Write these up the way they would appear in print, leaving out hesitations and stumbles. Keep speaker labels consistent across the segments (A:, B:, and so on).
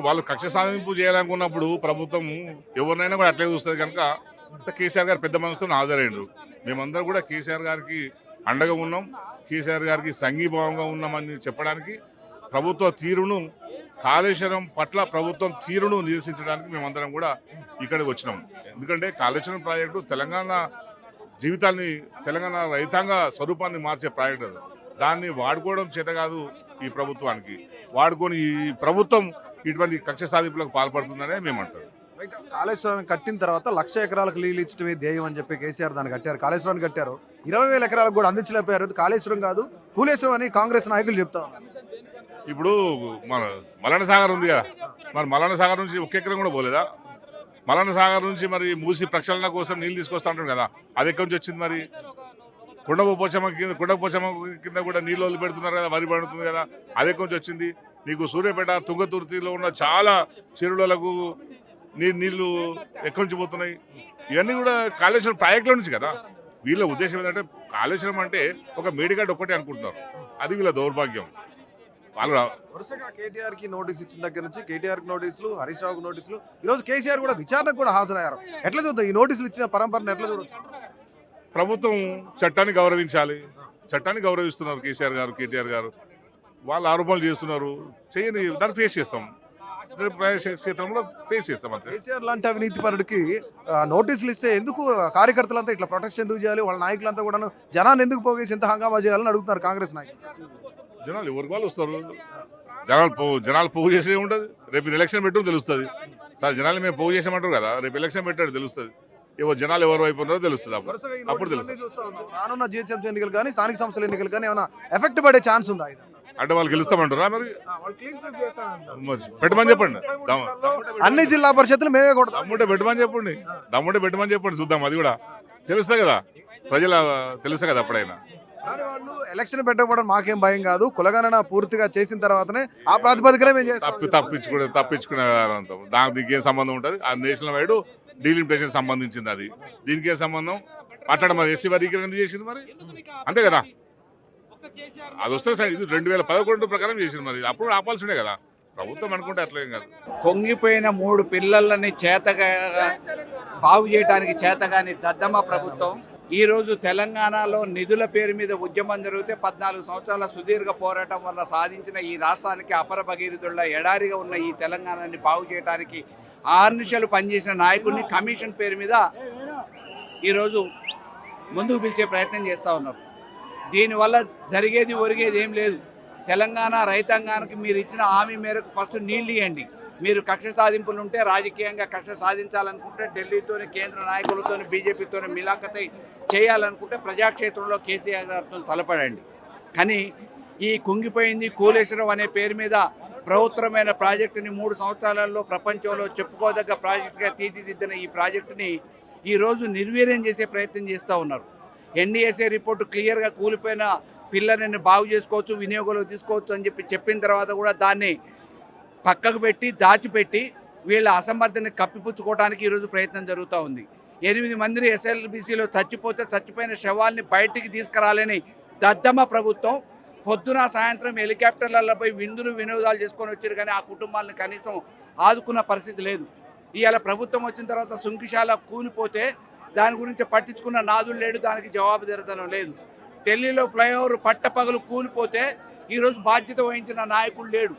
A: వాళ్ళు కక్ష సాధింపు చేయాలనుకున్నప్పుడు ప్రభుత్వం ఎవరినైనా కూడా అట్లే చూస్తుంది కనుక కేసీఆర్ గారు పెద్ద మనసుతో హాజరైనరు. మేమందరం కూడా కేసీఆర్ గారికి అండగా ఉన్నాం, కేసీఆర్ గారికి సంఘీభావంగా ఉన్నామని చెప్పడానికి ప్రభుత్వ తీరును కాళేశ్వరం పట్ల ప్రభుత్వం తీరును నిరసించడానికి మేమందరం కూడా ఇక్కడికి వచ్చినాం. ఎందుకంటే కాళేశ్వరం ప్రాజెక్టు తెలంగాణ జీవితాన్ని, తెలంగాణ రైతాంగ స్వరూపాన్ని మార్చే ప్రాజెక్ట్ అది. దాన్ని వాడుకోవడం చేత కాదు ఈ ప్రభుత్వానికి. వాడుకొని ఈ ప్రభుత్వం ఇటువంటి కక్ష సాధింపులకు పాల్పడుతుందనే మేము అంటాం.
B: కాళేశ్వరం కట్టిన తర్వాత 1,00,000 ఎకరాలకు నీళ్ళు ఇచ్చడమే ధ్యేయం అని చెప్పి కేసీఆర్ దాన్ని కట్టారు. కాళేశ్వరాన్ని కట్టారు, 20,000 ఎకరాలకు కూడా అందించలేకపోయారు. కాళేశ్వరం కాదు కూలేశ్వరం అని కాంగ్రెస్ నాయకులు చెప్తా ఉన్నారు.
A: ఇప్పుడు మన మల్లన్న సాగర్ ఉంది కదా, మరి మల్లన్న సాగర్ నుంచి ఒక్క ఎకరం కూడా పోలేదా? మల్లన్న సాగర్ నుంచి మరి మూసి ప్రక్షాళన కోసం నీళ్ళు తీసుకొస్తా ఉంటాడు కదా, అది ఎక్కడి నుంచి వచ్చింది? మరి కుండపోచమ్మ కింద కూడా నీళ్ళు వదిలి పెడుతున్నారు కదా, వరి పడుతుంది కదా, అది ఎక్కడి నుంచి వచ్చింది? నీకు సూర్యాపేట తుంగతుర్తిలో ఉన్న చాలా చెరువులకు నీళ్లు ఎక్కడి నుంచి పోతున్నాయి? ఇవన్నీ కూడా కాళేశ్వరం ప్రాజెక్టుల నుంచి కదా. వీళ్ళ ఉద్దేశం ఏంటంటే కాళేశ్వరం అంటే ఒక మేడిగడ్డ ఒక్కటే అనుకుంటున్నారు. అది వీళ్ళ దౌర్భాగ్యం. వాళ్ళు
B: వరుసగా కేటీఆర్ కి నోటీస్ ఇచ్చిన దగ్గర నుంచి కేటీఆర్ కి నోటీసులు, హరీష్ రావుకి నోటీసులు, ఈ రోజు కేసీఆర్ కూడా విచారణకు కూడా హాజరయ్యారు. ఎట్లా చూద్దాం ఈ నోటీసులు ఇచ్చిన పరంపరను ఎట్లా చూడొచ్చు?
A: ప్రభుత్వం చట్టాన్ని గౌరవించాలి. చట్టాన్ని గౌరవిస్తున్నారు కేసీఆర్ గారు, కేటీఆర్ గారు. వాళ్ళు ఆరోపణలు చేస్తున్నారు, చేయని దాన్ని ఫేస్ చేస్తాం, క్షేత్రంలో ఫేస్ చేస్తాం అంతే.
B: కేసీఆర్ లాంటి అవినీతి పరుడికి నోటీసులు ఇస్తే ఎందుకు కార్యకర్తలంతా ఇట్లా ప్రొటెస్ట్ ఎందుకు చేయాలి? వాళ్ళ నాయకులంతా కూడా జనాన్ని ఎందుకు పోగేసి ఎంత హంగామా చేయాలని అడుగుతున్నారు కాంగ్రెస్ నాయకులు.
A: జనాలు ఎవరికి వాళ్ళు వస్తారు, జనాలు పోగు చేసే ఉంటుంది. రేపు ఎలక్షన్ పెట్టడం తెలుస్తుంది. సార్ జనాలు మేము పోగు చేసామంటారు కదా, రేపు ఎలక్షన్ పెట్టాడు తెలుస్తుంది. జనాలు ఎవరు వైపు ఉన్నారో తెలుస్తుంది. అప్పుడు తెలుస్తుంది.
B: రానున్న జిహెచ్ఎంసీ ఎన్నికలు కానీ స్థానిక సంస్థల ఎన్నికలు కానీ ఏమైనా ఎఫెక్ట్ పడే ఛాన్స్ ఉందా?
A: అంటే వాళ్ళు గెలుస్తామంటారా? మరి పెట్టమని చెప్పండి.
B: అన్ని జిల్లా పరిషత్తులు మేమే కూడా
A: దమ్ముంటే పెట్టమని చెప్పండి చూద్దాం. అది కూడా తెలుస్తుంది కదా, ప్రజల తెలుసు కదా అప్పుడైనా.
B: కానీ వాళ్ళు ఎలక్షన్ పెట్టకపోవడం మాకేం భయం కాదు, కులగణన పూర్తిగా చేసిన తర్వాతనే ఆ ప్రాతిపదికనే మేము చేస్తాం.
A: తప్పించుకునే దానికి ఏం సంబంధం ఉంటుంది? ఆ నేషనల్ వైడ్ డీలిమిటేషన్ సంబంధించింది. అది దీనికి ఏం సంబంధం? మాట్లాడ మరి ఎస్సీ వర్గీకరణ చేసింది మరి, అంతే కదా. అది వస్తే సార్ ఇది 2011 ప్రకారం చేసింది. మరి అప్పుడు ఆపాల్సిందే కదా ప్రభుత్వం అనుకుంటే. అట్లేం కాదు.
C: కొంగిపోయిన 3 పిల్లలని బాగు చేయడానికి చేతగాని దద్దమ్మ ప్రభుత్వం ఈరోజు తెలంగాణలో నిధుల పేరు మీద ఉద్యమం జరిగితే 14 సంవత్సరాల సుదీర్ఘ పోరాటం వల్ల సాధించిన ఈ రాష్ట్రానికి అపర భగీరథుల ఎడారిగా ఉన్న ఈ తెలంగాణని బాగు చేయడానికి ఆర్నిశలు పనిచేసిన నాయకుడిని కమిషన్ పేరు మీద ఈరోజు ముందుకు పిలిచే ప్రయత్నం చేస్తూ ఉన్నారు. దీనివల్ల జరిగేది ఒరిగేది ఏం లేదు. తెలంగాణ రైతాంగానికి మీరు ఇచ్చిన హామీ మేరకు ఫస్ట్ నీళ్ళు ఇవ్వండి. మీరు కక్ష సాధింపులు ఉంటే, రాజకీయంగా కక్ష సాధించాలనుకుంటే ఢిల్లీతోని, కేంద్ర నాయకులతో, బీజేపీతోని మిలాఖతై చేయాలనుకుంటే ప్రజాక్షేత్రంలో కేసీఆర్ గారితో తలపడండి. కానీ ఈ కుంగిపోయింది కూలేశ్వరం అనే పేరు మీద ప్రభుత్వమైన ప్రాజెక్టుని 3 సంవత్సరాలలో ప్రపంచంలో చెప్పుకోదగ్గ ప్రాజెక్టుగా తీర్చిదిద్దిన ఈ ప్రాజెక్టుని ఈరోజు నిర్వీర్యం చేసే ప్రయత్నం చేస్తూ ఉన్నారు. ఎన్డీఎస్ఏ రిపోర్టు క్లియర్గా కూలిపోయిన పిల్లలని బాగు చేసుకోవచ్చు, వినియోగంలో తీసుకోవచ్చు అని చెప్పిన తర్వాత కూడా దాన్ని పక్కకు పెట్టి దాచిపెట్టి వీళ్ళ అసమర్థతని కప్పిపుచ్చుకోవడానికి ఈరోజు ప్రయత్నం జరుగుతూ ఉంది. 8 మంది ఎస్ఎల్బీసీలో చచ్చిపోయిన శవాల్ని బయటికి తీసుకురాలని దద్దమ్మ ప్రభుత్వం పొద్దున సాయంత్రం హెలికాప్టర్లపై వినోదాలు చేసుకొని వచ్చారు. కానీ ఆ కుటుంబాలను కనీసం ఆదుకున్న పరిస్థితి లేదు. ఇవాళ ప్రభుత్వం వచ్చిన తర్వాత సుంకిశాల కూలిపోతే దాని గురించి పట్టించుకున్న నాదులు లేడు, దానికి జవాబుదారీతనం లేదు. ఢిల్లీలో ఫ్లైఓవర్ పట్టపగలు కూలిపోతే ఈరోజు బాధ్యత వహించిన నాయకుడు లేడు.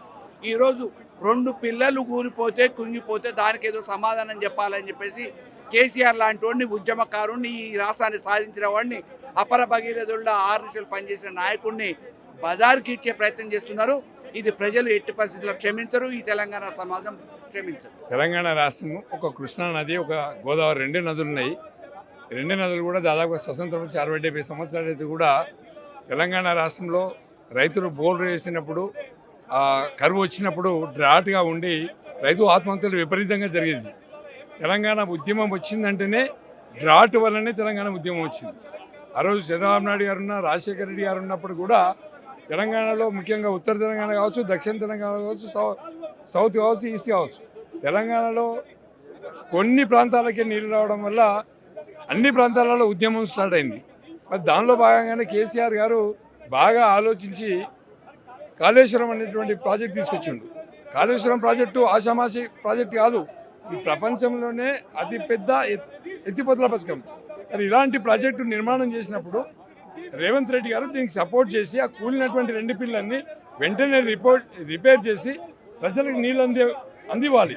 C: ఈరోజు 2 పిల్లలు కూలిపోతే కుంగిపోతే దానికి ఏదో సమాధానం చెప్పాలని చెప్పేసి కేసీఆర్ లాంటి వాడిని, ఉద్యమకారుణ్ణి, ఈ రాష్ట్రాన్ని సాధించిన వాడిని, అపర భగీరథుల 6 నిమిషాలు పనిచేసిన నాయకుడిని బజారుకి ఇచ్చే ప్రయత్నం చేస్తున్నారు. ఇది ప్రజలు ఎట్టి పరిస్థితుల్లో క్షమించరు, ఈ తెలంగాణ సమాజం క్షమించరు.
D: తెలంగాణ రాష్ట్రం ఒక కృష్ణా నది, ఒక గోదావరి 2 నదులు ఉన్నాయి. 2 నదులు కూడా దాదాపు స్వతంత్రం నుంచి 60-70 సంవత్సరాలు అయితే కూడా తెలంగాణ రాష్ట్రంలో రైతులు బోర్లు వేసినప్పుడు, కరువు వచ్చినప్పుడు డ్రాట్గా ఉండి రైతు ఆత్మహత్యలు విపరీతంగా జరిగింది. తెలంగాణ ఉద్యమం వచ్చిందంటేనే డ్రాట్ వల్లనే తెలంగాణ ఉద్యమం వచ్చింది. ఆ రోజు చంద్రబాబు నాయుడు గారు ఉన్న, రాజశేఖర రెడ్డి గారు ఉన్నప్పుడు కూడా తెలంగాణలో ముఖ్యంగా ఉత్తర తెలంగాణ కావచ్చు, దక్షిణ తెలంగాణ కావచ్చు, సౌత్ కావచ్చు, ఈస్ట్ కావచ్చు, తెలంగాణలో కొన్ని ప్రాంతాలకే నీళ్ళు రావడం వల్ల అన్ని ప్రాంతాలలో ఉద్యమం స్టార్ట్ అయింది. మరి దానిలో భాగంగానే కేసీఆర్ గారు బాగా ఆలోచించి కాళేశ్వరం అనేటువంటి ప్రాజెక్ట్ తీసుకొచ్చిండు. కాళేశ్వరం ప్రాజెక్టు ఆషామాషి ప్రాజెక్టు కాదు, ఈ ప్రపంచంలోనే అతిపెద్ద ఎత్తిపోతల పథకం. మరి ఇలాంటి ప్రాజెక్టు నిర్మాణం చేసినప్పుడు రేవంత్ రెడ్డి గారు దీనికి సపోర్ట్ చేసి ఆ కూలినటువంటి 2 పిల్లల్ని వెంటనే రిపేర్ చేసి ప్రజలకు నీళ్ళు అందివ్వాలి.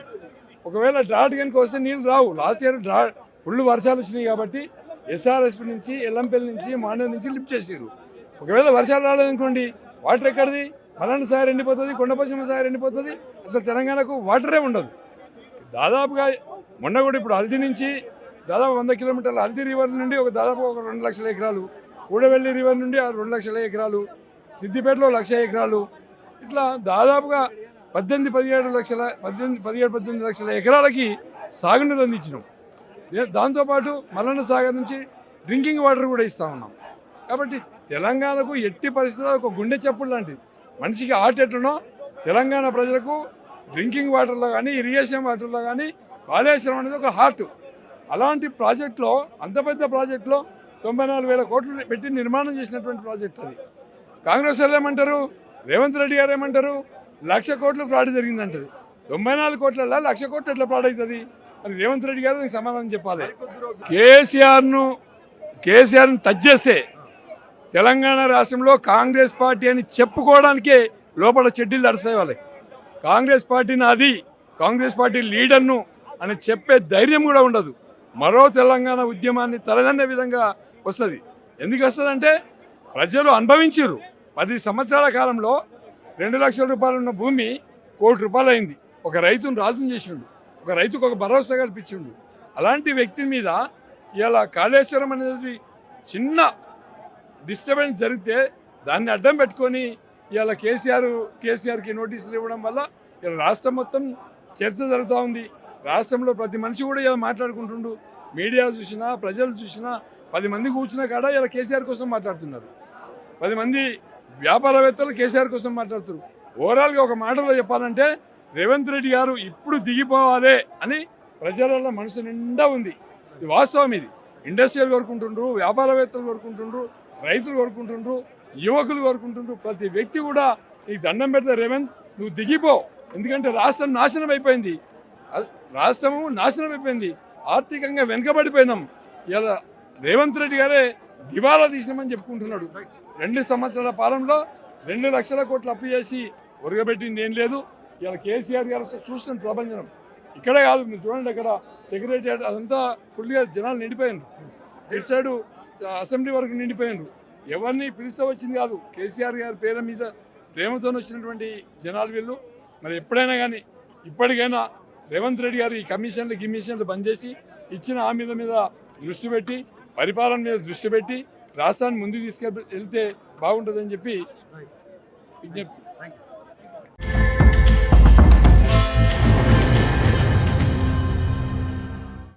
D: ఒకవేళ డ్రాట్ కనుక వస్తే నీళ్ళు రావు. లాస్ట్ ఇయర్ ఫుల్ వర్షాలు వచ్చినాయి కాబట్టి ఎస్ఆర్ఎస్పి నుంచి, ఎల్లంపల్లి నుంచి, మాండర్ నుంచి లిఫ్ట్ చేసారు. ఒకవేళ వర్షాలు రాలేదనుకోండి, వాటర్ ఎక్కడిది? మలన్న సాగర్ ఎండిపోతుంది, కొండపశ్చిమ సాగర్ ఎండిపోతుంది, అసలు తెలంగాణకు వాటరే ఉండదు. దాదాపుగా మొన్న కూడా ఇప్పుడు హల్దీ నుంచి దాదాపు 100 కిలోమీటర్ల హల్దీ రివర్ నుండి దాదాపు 2 లక్షల ఎకరాలు, కూడవెల్లి రివర్ నుండి 2 లక్షల ఎకరాలు, సిద్దిపేటలో 1,00,000 ఎకరాలు, ఇట్లా దాదాపుగా 17 లక్షల ఎకరాలకి సాగునీరు అందించినాం. దాంతోపాటు మల్లన్న సాగర్ నుంచి డ్రింకింగ్ వాటర్ కూడా ఇస్తూ ఉన్నాం. కాబట్టి తెలంగాణకు ఎట్టి పరిస్థితుల్లో ఒక గుండె చప్పుడు లాంటిది. మనిషికి హార్ట్ ఎట్లనో తెలంగాణ ప్రజలకు డ్రింకింగ్ వాటర్లో కానీ, ఇరిగేషన్ వాటర్లో కానీ కాళేశ్వరం అనేది ఒక హార్ట్. అలాంటి ప్రాజెక్టులో, అంత పెద్ద ప్రాజెక్టులో 94,000 కోట్లు పెట్టి నిర్మాణం చేసినటువంటి ప్రాజెక్ట్ అది. కాంగ్రెస్ వాళ్ళు ఏమంటారు, రేవంత్ రెడ్డి గారు ఏమంటారు, 1,00,000 కోట్లు ఫ్రాడ్ జరిగిందంటారు. 94 కోట్లలో 1,00,000 కోట్లు ఎట్లా ఫ్రాడ్ అవుతుంది? మరి రేవంత్ రెడ్డి గారు దానికి సమాధానం చెప్పాలి. కేసీఆర్ను టచ్ చేస్తే తెలంగాణ రాష్ట్రంలో కాంగ్రెస్ పార్టీ అని చెప్పుకోవడానికే లోపల చెడ్డీలు తడుస్తాయి వాళ్ళకి. కాంగ్రెస్ పార్టీ నాది, కాంగ్రెస్ పార్టీ లీడర్ను అని చెప్పే ధైర్యం కూడా ఉండదు. మరో తెలంగాణ ఉద్యమాన్ని తలదన్నే విధంగా వస్తుంది. ఎందుకు వస్తుందంటే ప్రజలు అనుభవించారు. 10 సంవత్సరాల కాలంలో 2 లక్షల రూపాయలు ఉన్న భూమి 1 కోటి రూపాయలు అయింది. ఒక రైతును రాజును చేసిండు, ఒక రైతుకు ఒక భరోసా కల్పించిండు. అలాంటి వ్యక్తి మీద ఇలా కాళేశ్వరం అనేది చిన్న డిస్టర్బెన్స్ జరిగితే దాన్ని అడ్డం పెట్టుకొని ఇవాళ కేసీఆర్కి నోటీసులు ఇవ్వడం వల్ల ఇలా రాష్ట్రం మొత్తం చర్చ జరుగుతూ ఉంది. రాష్ట్రంలో ప్రతి మనిషి కూడా ఇలా మాట్లాడుకుంటుండు. మీడియా చూసినా, ప్రజలు చూసినా, 10 మంది కూర్చున్న కాడ ఇలా కేసీఆర్ కోసం మాట్లాడుతున్నారు. 10 మంది వ్యాపారవేత్తలు కేసీఆర్ కోసం మాట్లాడుతున్నారు. ఓవరాల్గా ఒక మాటలో చెప్పాలంటే రేవంత్ రెడ్డి గారు ఇప్పుడు దిగిపోవాలి అని ప్రజల మనసు నిండా ఉంది. ఇది వాస్తవం. ఇది ఇండస్ట్రియల్ కోరుకుంటుండ్రు, వ్యాపారవేత్తలు కోరుకుంటుండ్రు, రైతులు కోరుకుంటుండ్రు, యువకులు కోరుకుంటుండ్రు. ప్రతి వ్యక్తి కూడా నీకు దండం పెడితే రేవంత్ నువ్వు దిగిపో. ఎందుకంటే రాష్ట్రం నాశనం అయిపోయింది. రాష్ట్రము నాశనం అయిపోయింది. ఆర్థికంగా వెనుకబడిపోయినాం. ఇలా రేవంత్ రెడ్డి గారే దివాలా తీసినామని చెప్పుకుంటున్నాడు. 2 సంవత్సరాల పాలనలో 2 లక్షల కోట్లు అప్పు చేసి ఒరగబెట్టింది ఏం లేదు. ఇలా కేసీఆర్ గారు చూస్తున్న ప్రభంజనం ఇక్కడే కాదు, మీరు చూడండి, అక్కడ సెక్రటరియట్ అదంతా ఫుల్గా జనాలు నిండిపోయినారు. ఇటు సైడు అసెంబ్లీ వరకు నిండిపోయినారు. ఎవరిని పిలిస్తే వచ్చింది కాదు, కేసీఆర్ గారి పేరు మీద ప్రేమతో వచ్చినటువంటి జనాలు వీళ్ళు. మరి ఎప్పుడైనా కానీ ఇప్పటికైనా రేవంత్ రెడ్డి గారు ఈ కమిషన్లు బంద్ చేసి ఇచ్చిన హామీల మీద దృష్టి పెట్టి, పరిపాలన మీద దృష్టి పెట్టి రాష్ట్రాన్ని ముందుకు వెళ్తే బాగుంటుందని చెప్పి విజ్ఞప్తి.